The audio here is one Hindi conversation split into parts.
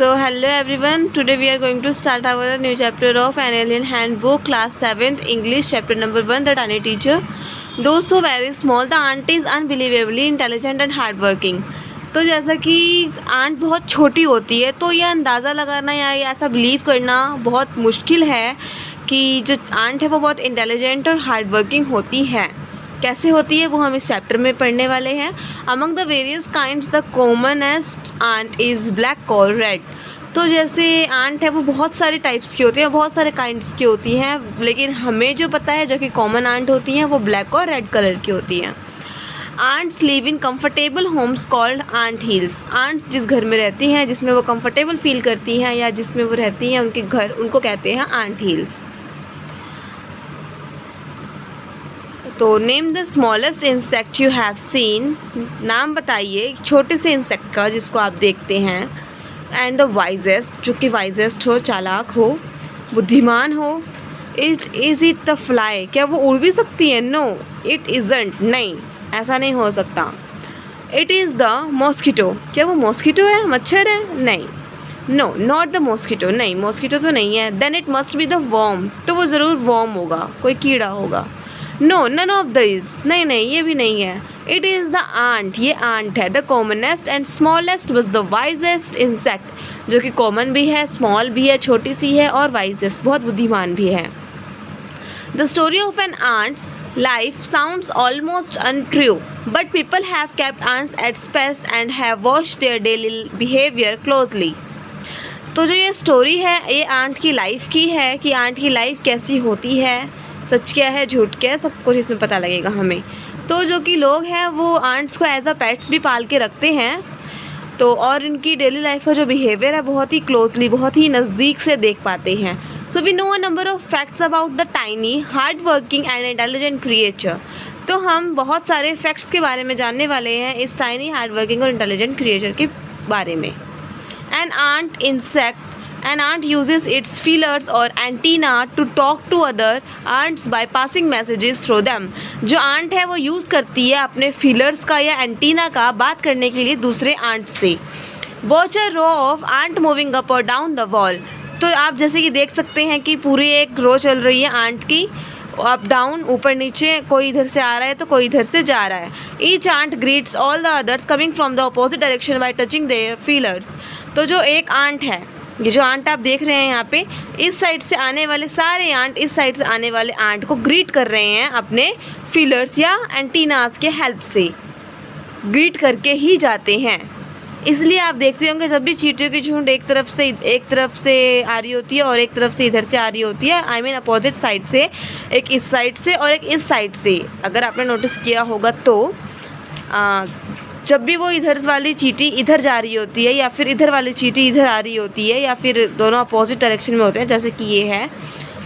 So hello everyone, today we are going to start our new chapter of An Alien Handbook, class 7th English, chapter number 1, The Tiny Teacher. Though so very small, the aunt is unbelievably intelligent and hardworking. तो जैसा कि आंट बहुत छोटी होती है तो यह अंदाज़ा लगाना या ऐसा बिलीव करना बहुत मुश्किल है कि जो आंट है वो बहुत इंटेलिजेंट और हार्डवर्किंग होती है। कैसे होती है वो हम इस चैप्टर में पढ़ने वाले हैं। Among the various kinds the commonest ant is black और रेड। तो जैसे आंट है वो बहुत सारे टाइप्स की होती है, बहुत सारे काइंड्स की होती हैं, लेकिन हमें जो पता है जो कि कॉमन आंट होती हैं वो ब्लैक और रेड कलर की होती हैं। Ants live in comfortable homes called ant hills. Ants जिस घर में रहती हैं जिसमें वो कम्फर्टेबल फील करती हैं या जिसमें वो रहती हैं उनके घर, उनको कहते हैं आंट हिल्स। तो name the smallest insect you have seen. नाम बताइए छोटे से इंसेक्ट का जिसको आप देखते हैं। एंड द वाइजेस्ट, जो कि वाइजेस्ट हो, चालाक हो, बुद्धिमान हो। इज़ इट द फ्लाई, क्या वो उड़ भी सकती है? नो इट इज़ंट, नहीं ऐसा नहीं हो सकता। इट इज़ द मॉस्किटो, क्या वो मॉस्किटो है, मच्छर है? नहीं। नो नॉट द मॉस्किटो, नहीं मॉस्किटो तो नहीं है। Then it must be the worm, तो वो ज़रूर वॉर्म होगा, कोई कीड़ा होगा। नो नन ऑफ दिस, नहीं नहीं ये भी नहीं है। इट इज़ द आंट, ये आंट है। The commonest and smallest was the wisest insect, जो कि कॉमन भी है, स्मॉल भी है, छोटी सी है, और वाइजेस्ट बहुत बुद्धिमान भी है। The story of an ant's life sounds almost untrue, but people have kept ants at space and have watched their daily behaviour closely. तो जो ये स्टोरी है ये आंट की लाइफ की है कि आंट की लाइफ कैसी होती है, सच क्या है झूठ क्या है, सब कुछ इसमें पता लगेगा हमें। तो जो कि लोग हैं वो आंट्स को एज अ पेट्स भी पाल के रखते हैं, तो और इनकी डेली लाइफ का जो बिहेवियर है बहुत ही क्लोजली, बहुत ही नज़दीक से देख पाते हैं। So we know a number of facts about the tiny hard working and intelligent creature. तो हम बहुत सारे फैक्ट्स के बारे में जानने वाले हैं इस टाइनी हार्ड वर्किंग और इंटेलिजेंट क्रिएचर के बारे में। An ant uses its feelers or antenna to talk to other ants by passing messages through them. जो आंट है वो यूज़ करती है अपने फीलर्स का या एंटीना का बात करने के लिए दूसरे आंट से। Watch a row of ant moving up or down the wall. तो आप जैसे कि देख सकते हैं कि पूरी एक रो चल रही है आंट की, अप डाउन, ऊपर नीचे, कोई इधर से आ रहा है तो कोई इधर से जा रहा है। Each ant greets all the others coming from the opposite direction by touching their feelers. तो जो एक आंट है, ये जो आंट आप देख रहे हैं यहाँ पे, इस साइड से आने वाले सारे आंट इस साइड से आने वाले आंट को ग्रीट कर रहे हैं अपने फीलर्स या एंटीनास के हेल्प से, ग्रीट करके ही जाते हैं। इसलिए आप देखते होंगे जब भी चींटियों की झुंड एक तरफ से आ रही होती है और एक तरफ से इधर से आ रही होती है, आई मीन अपोजिट साइड से, एक इस साइड से और एक इस साइड से, अगर आपने नोटिस किया होगा तो जब भी वो इधर वाली चींटी इधर जा रही होती है या फिर इधर वाली चींटी इधर आ रही होती है या फिर दोनों अपोजिट डायरेक्शन में होते हैं जैसे कि ये है,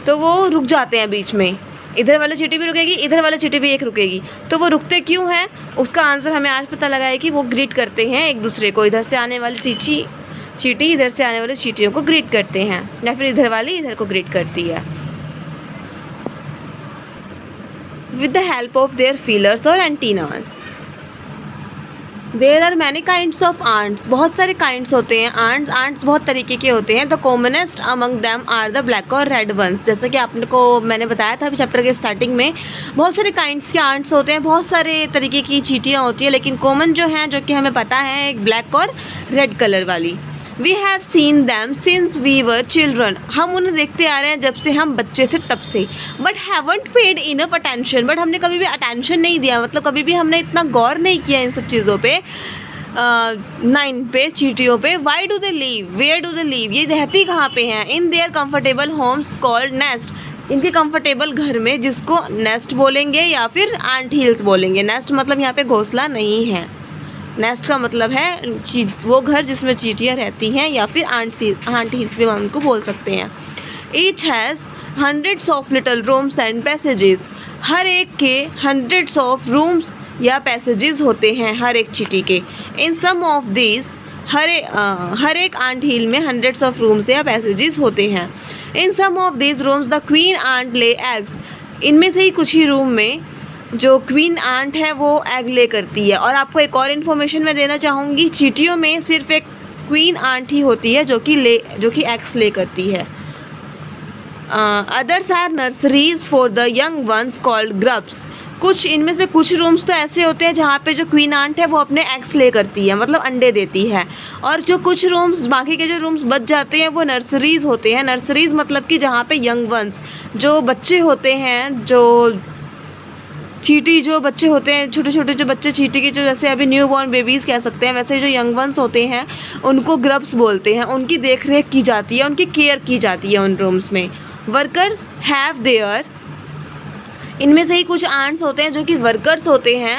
तो वो रुक जाते हैं बीच में। इधर वाली चींटी भी रुकेगी, इधर वाली चींटी भी एक रुकेगी। तो वो रुकते क्यों हैं उसका आंसर हमें आज पता लगा है कि वो ग्रीट करते हैं एक दूसरे को। इधर से आने वाली चींटी इधर से आने वाली चींटियों को ग्रीट करते हैं, या फिर इधर वाली इधर को ग्रीट करती है with the help of their feelers और antennas. There are many kinds of ants, बहुत सारे काइंड्स होते हैं आंट्स बहुत तरीके के होते हैं। The commonest among them are the black और रेड वंस। जैसे कि आपने को मैंने बताया था अभी चैप्टर के स्टार्टिंग में, बहुत सारे काइंड्स के आंट्स होते हैं, बहुत सारे तरीके की चींटियाँ होती हैं, लेकिन कॉमन जो हैं जो कि हमें पता है एक ब्लैक और रेड कलर वाली। We have seen them since we were children, हम उन्हें देखते आ रहे हैं जब से हम बच्चे थे तब से। But haven't paid enough attention, but हमने कभी भी अटेंशन नहीं दिया, मतलब कभी भी हमने इतना गौर नहीं किया इन सब चीज़ों पे, नाइन पे, चींटियों पे। Why do they live, where do they live, ये रहती कहाँ पे हैं? In their comfortable homes called nest, इनके कंफर्टेबल घर में जिसको नेस्ट बोलेंगे या फिर आंट हिल्स बोलेंगे। नेस्ट मतलब यहाँ पे घोंसला नहीं है, नेस्ट का मतलब है वो घर जिसमें चींटियाँ रहती हैं या फिर आंट हिल्स भी हम उनको बोल सकते हैं। Each has hundreds of little rooms and passages, हर एक के हंड्रेड्स ऑफ रूम्स या पैसेजेस होते हैं हर एक चींटी के। इन सम ऑफ दिस, हर एक आंट हिल में हंड्रेड्स ऑफ रूम्स या पैसेजेस होते हैं। In some of this rooms the queen ant lay eggs, इनमें से ही कुछ ही रूम में जो क्वीन आंट है वो एग ले करती है। और आपको एक और इन्फॉर्मेशन मैं देना चाहूँगी, चींटियों में सिर्फ एक क्वीन आंट ही होती है जो कि एग्स ले करती है। Others are nurseries for the young ones called grubs. कुछ इनमें से कुछ रूम्स तो ऐसे होते हैं जहाँ पे जो क्वीन आंट है वो अपने एग्स ले करती है, मतलब अंडे देती है, और जो कुछ रूम्स, बाकी के जो रूम्स बच जाते हैं वो नर्सरीज होते हैं। नर्सरीज मतलब कि जहाँ पे यंग वंस, जो बच्चे होते हैं, जो चींटी जो बच्चे होते हैं, छोटे छोटे जो बच्चे चींटी के, जो जैसे अभी न्यू बॉर्न बेबीज़ कह सकते हैं, वैसे जो यंग वंस होते हैं उनको ग्रब्स बोलते हैं। उनकी देख रेख की जाती है, उनकी केयर की जाती है उन रूम्स में। वर्कर्स हैव देयर, इनमें से ही कुछ आंट्स होते हैं जो कि वर्कर्स होते हैं।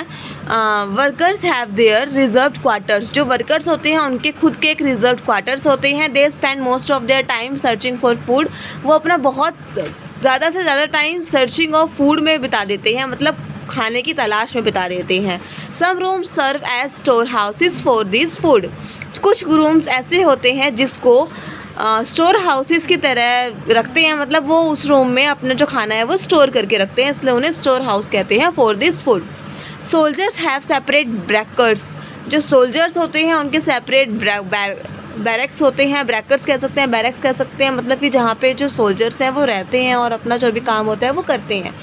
Workers have their reserved quarters, जो वर्कर्स होते हैं उनके खुद के एक रिजर्व्ड क्वार्टर्स होते हैं। They spend most of their time searching for food, वो अपना बहुत ज़्यादा से ज़्यादा टाइम सर्चिंग ऑफ फूड में बिता देते हैं, मतलब खाने की तलाश में बिता देते हैं। Some rooms serve as store houses for this food, कुछ रूम्स ऐसे होते हैं जिसको स्टोर हाउसेस की तरह रखते हैं, मतलब वो उस रूम में अपना जो खाना है वो स्टोर करके रखते हैं, इसलिए उन्हें स्टोर हाउस कहते हैं for this food. Soldiers have separate barracks, जो सोल्जर्स होते हैं उनके सेपरेट बैरक्स होते हैं, ब्रैकर्स कह सकते हैं, बैरक्स कह सकते हैं, मतलब कि जहाँ पे जो सोल्जर्स हैं वो रहते हैं और अपना जो भी काम होता है वो करते हैं।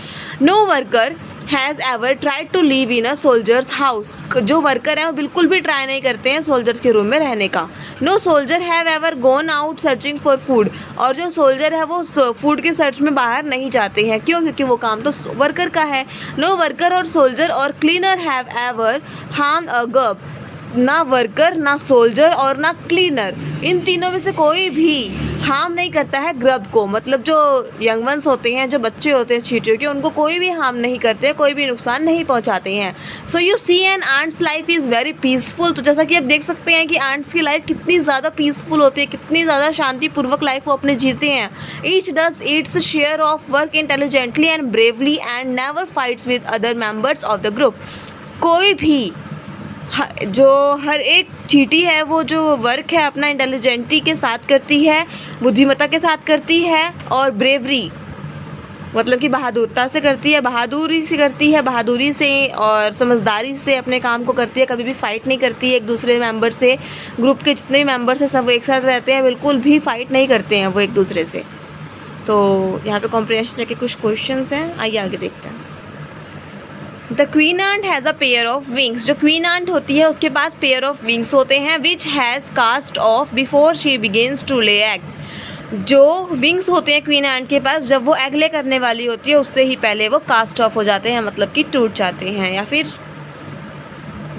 No worker has ever tried to live in a soldier's house, जो वर्कर हैं वो बिल्कुल भी ट्राई नहीं करते हैं सोल्जर्स के रूम में रहने का। No soldier have ever gone out searching for food, और जो सोल्जर है वो फूड के सर्च में बाहर नहीं जाते हैं, क्यों? क्योंकि वो काम तो वर्कर का है। नो वर्कर और सोल्जर और क्लीनर हैव एवर हार्म अ गर्ब, ना वर्कर, ना सोल्जर और ना क्लीनर, इन तीनों में से कोई भी हार्म नहीं करता है ग्रब को, मतलब जो यंग वंस होते हैं, जो बच्चे होते हैं चींटियों के, उनको कोई भी हार्म नहीं करते, कोई भी नुकसान नहीं पहुंचाते हैं। So you see an ant's life is very peaceful, तो जैसा कि आप देख सकते हैं कि आंट्स की लाइफ कितनी ज़्यादा पीसफुल होती है, कितनी ज़्यादा शांतिपूर्वक लाइफ वो अपने जीते हैं। Each does its share of work intelligently and bravely and never fights with other members of the group. कोई भी जो हर एक चींटी है वो जो वर्क है अपना इंटेलिजेंटी के साथ करती है, बुद्धिमत्ता के साथ करती है, और ब्रेवरी मतलब कि बहादुरता से करती है, बहादुरी से करती है, बहादुरी से और समझदारी से अपने काम को करती है। कभी भी फाइट नहीं करती है एक दूसरे मेंबर से, ग्रुप के जितने भी मेंबर्स हैं सब एक साथ रहते हैं, बिल्कुल भी फाइट नहीं करते हैं वो एक दूसरे से। तो यहाँ पे कॉम्प्रिहेंशन के कुछ क्वेश्चंस हैं, आइए आगे देखते हैं। The queen ant has a pair of wings, जो क्वीन आंट होती है उसके पास पेयर ऑफ विंग्स होते हैं, which has cast off before she begins to lay eggs, जो विंग्स होते हैं क्वीन आंट के पास जब वो एग ले करने वाली होती है उससे ही पहले वो कास्ट ऑफ हो जाते हैं, मतलब कि टूट जाते हैं, या फिर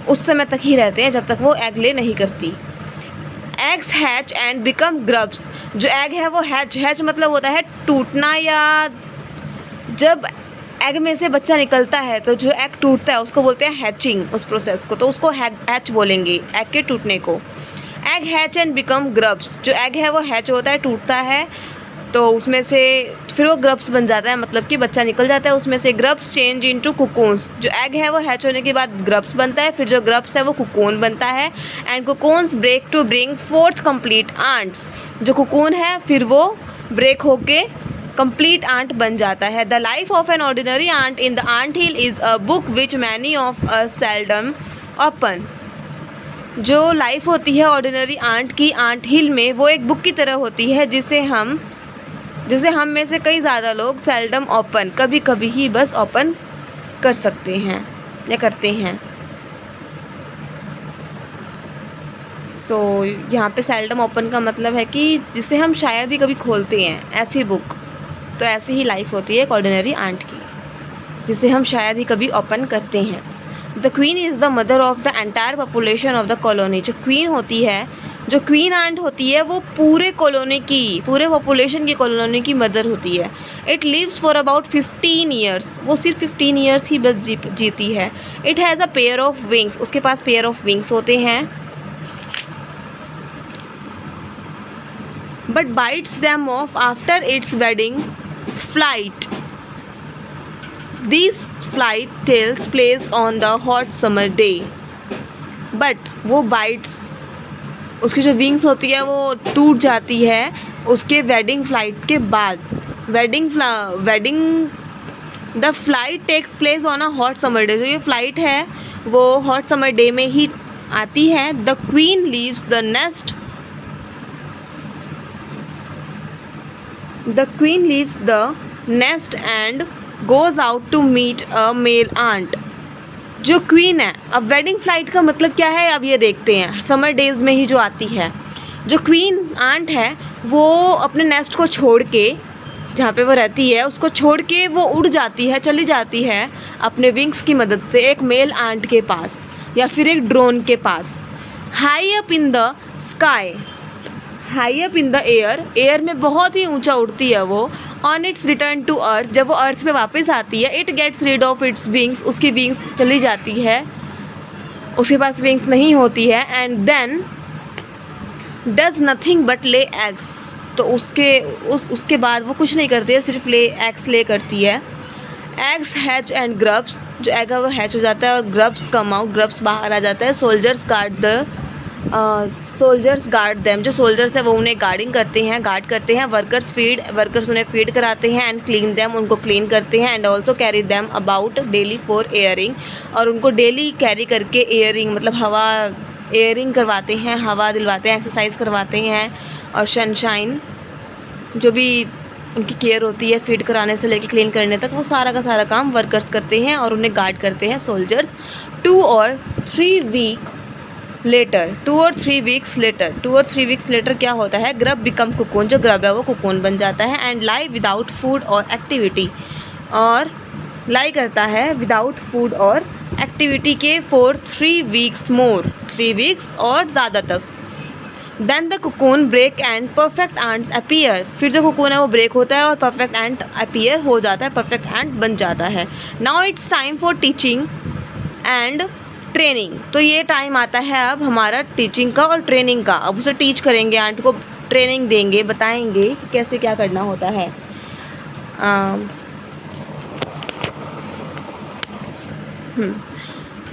उस समय तक ही रहते हैं जब तक वो एग ले नहीं करती। Eggs hatch and become grubs, जो एग है वो हैच मतलब होता है टूटना, या जब एग में से बच्चा निकलता है तो जो एग टूटता है उसको बोलते हैं हैचिंग, उस प्रोसेस को, तो उसको हैच बोलेंगे एग के टूटने को। Egg hatch and become grubs, जो एग है वो हैच होता है, टूटता है, तो उसमें से फिर वो ग्रब्स बन जाता है, मतलब कि बच्चा निकल जाता है उसमें से। ग्रब्स चेंज इनटू कुकून्स, जो एग है वो हैच होने के बाद ग्रब्स बनता है, फिर जो ग्रब्स है वो कुकून बनता है। And cocoons break to bring forth complete ants, जो कुकून है फिर वो ब्रेक होके कंप्लीट आंट बन जाता है। The life of an ordinary ant in the ant hill is a book which many of us seldom open, जो लाइफ होती है ऑर्डिनरी आंट की आंट हिल में, वो एक बुक की तरह होती है जिसे हम में से कई ज़्यादा लोग सेल्डम ओपन, कभी कभी ही बस ओपन कर सकते हैं या करते हैं। सो यहाँ पे सेल्डम ओपन का मतलब है कि जिसे हम शायद ही कभी खोलते हैं, ऐसी बुक, तो ऐसी ही लाइफ होती है एक ऑर्डिनरी आंट की जिसे हम शायद ही कभी ओपन करते हैं। The queen is the mother of the entire population of the colony, जो क्वीन होती है, जो क्वीन आंट होती है वो पूरे कॉलोनी की, पूरे पॉपुलेशन की कॉलोनी की मदर होती है। It lives for about 15 years, वो सिर्फ 15 ईयर्स ही बस जीती है। It has a pair of wings, उसके पास पेयर ऑफ विंग्स होते हैं, but bites them off after its wedding flight. This flight tells place on the hot summer day, but वो बाइट्स, उसकी जो विंग्स होती है वो टूट जाती है उसके वेडिंग फ्लाइट के बाद। The flight takes place on a hot summer day, जो ये फ्लाइट है वो हॉट समर डे में ही आती है। The queen leaves the nest the queen leaves the nest and goes out to meet a male ant. जो क्वीन है, अब वेडिंग फ्लाइट का मतलब क्या है, अब ये देखते हैं। समर डेज़ में ही जो आती है, जो क्वीन आंट है वो अपने नेस्ट को छोड़ के, जहाँ पे वो रहती है उसको छोड़ के वो उड़ जाती है, चली जाती है अपने विंग्स की मदद से एक मेल आंट के पास या फिर एक ड्रोन के पास। High up in the sky, high up in the air में बहुत ही ऊंचा उड़ती है वो। On its return to earth, जब वो अर्थ पे वापस आती है, it gets rid of its wings, उसकी विंग्स चली जाती है, उसके पास विंग्स नहीं होती है। And then does nothing but lay eggs, तो उसके बाद वो कुछ नहीं करती है, सिर्फ एग्स ले करती है। एग्स हैच एंड ग्रब्स, जो एग है वो हैच हो जाता है और ग्रब्स कम आउट, ग्रब्स बाहर आ जाता है। सोल्जर्स गार्ड देम, जो सोल्जर्स है वो उन्हें गार्डिंग करते हैं, गार्ड करते हैं। वर्कर्स उन्हें फीड कराते हैं। एंड क्लीन देम, उनको क्लीन करते हैं। And also carry them about daily for airing, और उनको डेली कैरी करके एयरिंग मतलब एयरिंग करवाते हैं, हवा दिलवाते हैं, एक्सरसाइज करवाते हैं। और सनशाइन, जो भी उनकी केयर होती है फीड कराने से लेके क्लीन करने तक, वो सारा का सारा काम वर्कर्स करते हैं और उन्हें गार्ड करते हैं सोल्जर्स। 2 और 3 वीक्स लेटर क्या होता है, ग्रब बिकम कुकून, जो ग्रब है वो कुकून बन जाता है। एंड लाई विदाउट फूड और एक्टिविटी, और लाई करता है विदाउट फूड और एक्टिविटी के फॉर 3 वीक्स मोर, 3 वीक्स और ज़्यादा तक। Then the cocoon break and perfect ants appear, फिर जो कुकून है वो ब्रेक होता है और परफेक्ट एंड अपीयर हो जाता है, परफेक्ट एंड बन जाता है। Now it's time for teaching and training, तो ये टाइम आता है अब हमारा टीचिंग का और ट्रेनिंग का। अब उसे टीच करेंगे, आंट को ट्रेनिंग देंगे, बताएंगे कि कैसे क्या करना होता है।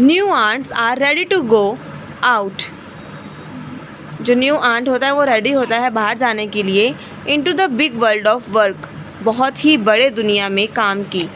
New ants are ready to go out, जो न्यू आंट होता है वो रेडी होता है बाहर जाने के लिए। Into the big world of work, बहुत ही बड़े दुनिया में काम की।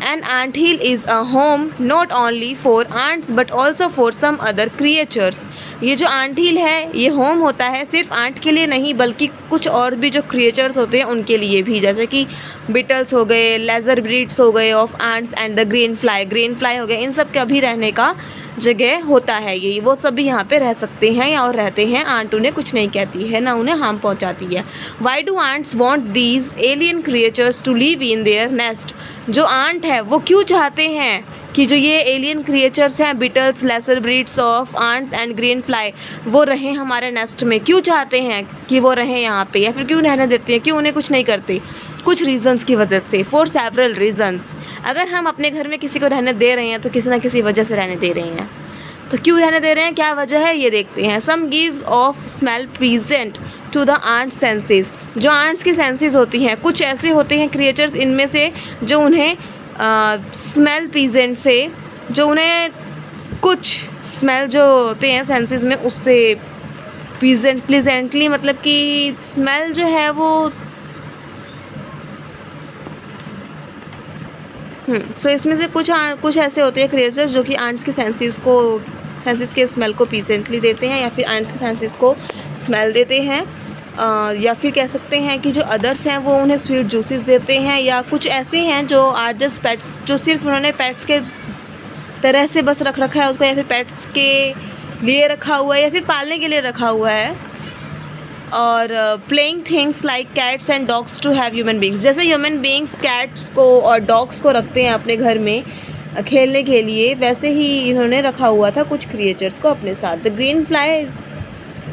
An ant hill is a home not only for ants but also for some other creatures, ये जो आंट हिल है ये होम होता है सिर्फ आंट के लिए नहीं बल्कि कुछ और भी जो क्रिएचर्स होते हैं उनके लिए भी, जैसे कि बिटल्स हो गए, लेजर ब्रीड्स हो गए of ants and the green fly हो गए, इन सब का भी रहने का जगह होता है। ये वो सभी यहाँ पे रह सकते हैं और रहते हैं। आंट उन्हें कुछ नहीं कहती है, ना उन्हें हार्म पहुँचाती है। Why do ants want these alien creatures to live in their nest, जो आंट है वो क्यों चाहते हैं कि जो ये एलियन क्रिएचर्स हैं, beetles, lesser breeds of ants and green fly, वो रहें हमारे नेस्ट में, क्यों चाहते हैं कि वो रहें यहाँ पे, या फिर क्यों रहने देते हैं, क्यों उन्हें कुछ नहीं करते? कुछ रीजंस की वजह से, फॉर सेवरल रीजंस। अगर हम अपने घर में किसी को रहने दे रहे हैं तो किसी ना किसी वजह से रहने दे रहे हैं, तो क्यों रहने दे रहे हैं, क्या वजह है, ये देखते हैं। Some give off smell present to the ant senses, जो आंट्स की सेंसेस होती हैं, कुछ ऐसे होते हैं क्रिएचर्स इनमें से जो उन्हें स्मेल प्रेजेंट से, जो उन्हें कुछ स्मेल जो होते हैं सेंसेस में उससे प्लीजेंटली, मतलब कि स्मेल जो है वो सो इसमें से कुछ ऐसे होते हैं क्रिएचर्स जो कि आंट्स के सेंसेस के स्मेल को प्लीजेंटली देते हैं, या फिर आंट्स के सेंसेस को स्मेल देते हैं, या फिर कह सकते हैं कि जो अदर्स हैं वो उन्हें स्वीट जूसेस देते हैं, या कुछ ऐसे हैं जो आर जस्ट पेट्स, जो सिर्फ उन्होंने पेट्स के तरह से बस रख रखा है उसको, या फिर पेट्स के लिए रखा हुआ है या फिर पालने के लिए रखा हुआ है। और playing things like cats and dogs to have human beings, जैसे ह्यूमन बींग्स कैट्स को और डॉग्स को रखते हैं अपने घर में खेलने के लिए, वैसे ही इन्होंने रखा हुआ था कुछ क्रिएचर्स को अपने साथ। The green fly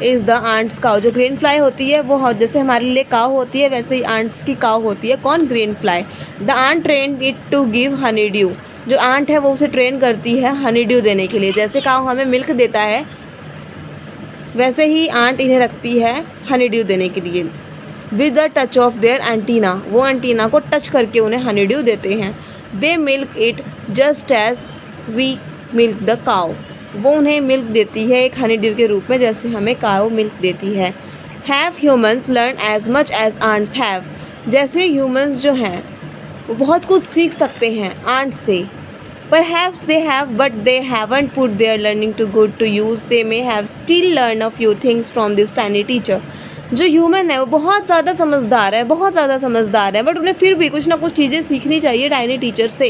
is the ant's cow, जो ग्रीन फ्लाई होती है वो जैसे हमारे लिए काउ होती है वैसे ही आंट्स की काउ होती है। कौन? Green fly. The ant train it to give honey dew, जो आंट है वो उसे ट्रेन करती है हनी ड्यू देने के लिए, जैसे काउ हमें मिल्क देता है वैसे ही आंट इन्हें रखती है हनी ड्यू देने के लिए। With the touch of their antenna, वो एंटीना को टच करके उन्हें हनी ड्यू देते हैं। They milk it just as we milk the cow, वो उन्हें मिल्क देती है एक हनी ड्यू के रूप में जैसे हमें काउ मिल्क देती है। Have humans learn as much as ants have, जैसे ह्यूमन्स जो हैं वो बहुत कुछ सीख सकते हैं आंट से। Perhaps they have, but they haven't put their learning to good to use. They may have still learn a few things from this tiny teacher. जो ह्यूमन है वो बहुत ज़्यादा समझदार है, बहुत ज़्यादा समझदार है, बट उन्हें फिर भी कुछ ना कुछ चीज़ें सीखनी चाहिए टाइनी टीचर से,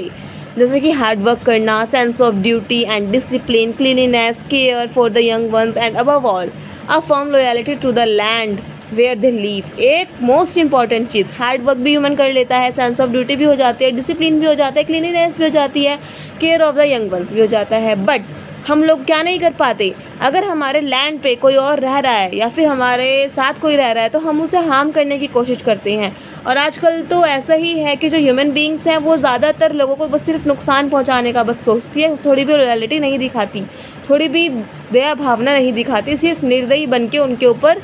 जैसे कि हार्ड वर्क करना, sense of duty and discipline, cleanliness, care for the young ones and above all a firm loyalty to the land where they live. एक मोस्ट इंपॉर्टेंट चीज़, हार्ड वर्क भी ह्यूमन कर लेता है, सेंस ऑफ ड्यूटी भी हो जाती है, डिसिप्लिन भी हो जाता है, क्लीनिनेस भी हो जाती है, care of the young once भी हो जाता है, बट हम लोग क्या नहीं कर पाते, अगर हमारे लैंड पे कोई और रह रहा है या फिर हमारे साथ कोई रह रहा है तो हम उसे हार्म करने की कोशिश करते हैं। और आजकल तो ऐसा ही है कि जो ह्यूमन बींग्स हैं वो ज़्यादातर लोगों को बस सिर्फ नुकसान पहुंचाने का बस सोचती है, थोड़ी भी लॉयल्टी नहीं दिखाती, थोड़ी भी दया भावना नहीं दिखाती, सिर्फ निर्दयी बन के उनके ऊपर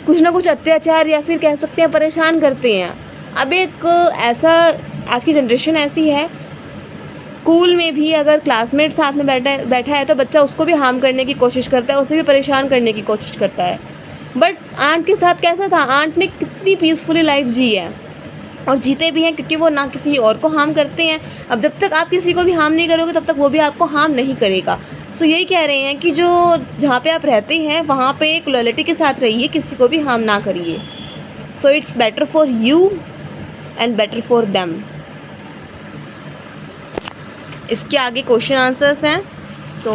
कुछ ना कुछ अत्याचार या फिर कह सकते हैं परेशान करते हैं। अब एक ऐसा, आज की जनरेशन ऐसी है, स्कूल में भी अगर क्लासमेट साथ में बैठा है तो बच्चा उसको भी हार्म करने की कोशिश करता है, उसे भी परेशान करने की कोशिश करता है। बट आंट के साथ कैसा था, आंट ने कितनी पीसफुली लाइफ जी है और जीते भी हैं, क्योंकि वो ना किसी और को हार्म करते हैं। अब जब तक आप किसी को भी हार्म नहीं करोगे तब तक वो भी आपको हार्म नहीं करेगा। सो यही कह रहे हैं कि जो जहाँ पे आप रहते हैं वहाँ पे एक लॉयल्टी के साथ रहिए, किसी को भी हार्म ना करिए। So it's better for you and better for them. इसके आगे क्वेश्चन आंसर्स हैं। So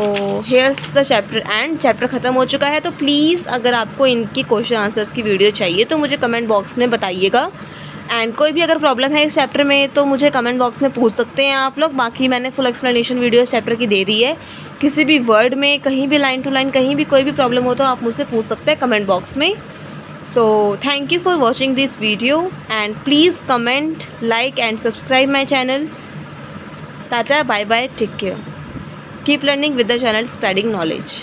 here's the chapter end, chapter ख़त्म हो चुका है। तो प्लीज़ अगर आपको इनकी क्वेश्चन आंसर्स की वीडियो चाहिए तो मुझे कमेंट बॉक्स में बताइएगा। एंड कोई भी अगर प्रॉब्लम है इस चैप्टर में तो मुझे कमेंट बॉक्स में पूछ सकते हैं आप लोग। बाकी मैंने फुल एक्सप्लेनेशन वीडियो इस चैप्टर की दे दी है। किसी भी वर्ड में, कहीं भी लाइन टू लाइन, कहीं भी कोई भी प्रॉब्लम हो तो आप मुझसे पूछ सकते हैं कमेंट बॉक्स में। So thank you for watching this video and please comment, like and subscribe my channel. Tata, bye bye, take care. Keep learning with the channel, spreading knowledge.